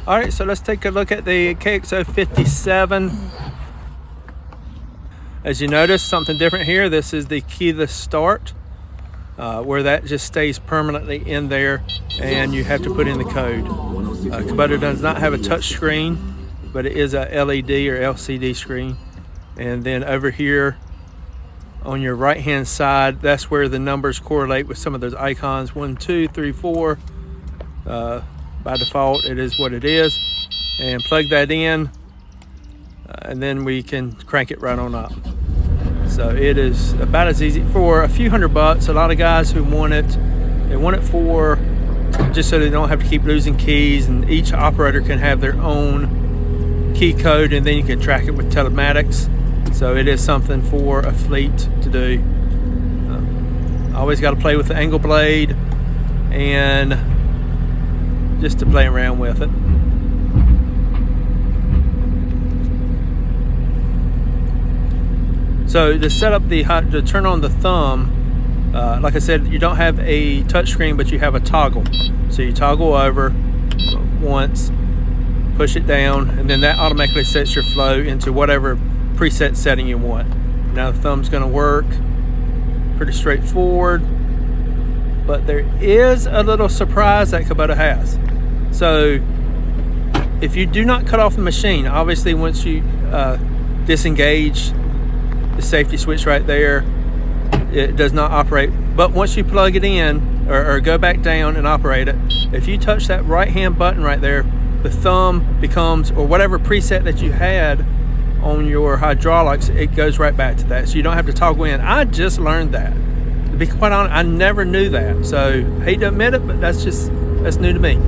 All right, so let's take a look at the KX057. As you notice, something different here. This is the keyless start, where that just stays permanently in there and you have to put in the code. Kubota does not have a touch screen, but it is a LED or LCD screen. And then over here on your right hand side, that's where the numbers correlate with some of those icons. 1, 2, 3, 4. By default, it is what it is. And plug that in, and then we can crank it right on up. So it is about as easy for a few $100. A lot of guys who want it, they want it for just so they don't have to keep losing keys, and each operator can have their own key code, and then you can track it with telematics. So it is something for a fleet to do. Always got to play with the angle blade and just to play around with it. So to set up to turn on the thumb, like I said, you don't have a touch screen, but you have a toggle. So you toggle over once, push it down, and then that automatically sets your flow into whatever preset setting you want. Now the thumb's going to work. Pretty straightforward, but there is a little surprise that Kubota has. So if you do not cut off the machine, obviously once you disengage the safety switch right there, it does not operate. But once you plug it in or go back down and operate it, if you touch that right hand button right there, the thumb becomes, or whatever preset that you had on your hydraulics, it goes right back to that. So you don't have to toggle in. I just learned that. To be quite honest, I never knew that. So hate to admit it, but that's new to me.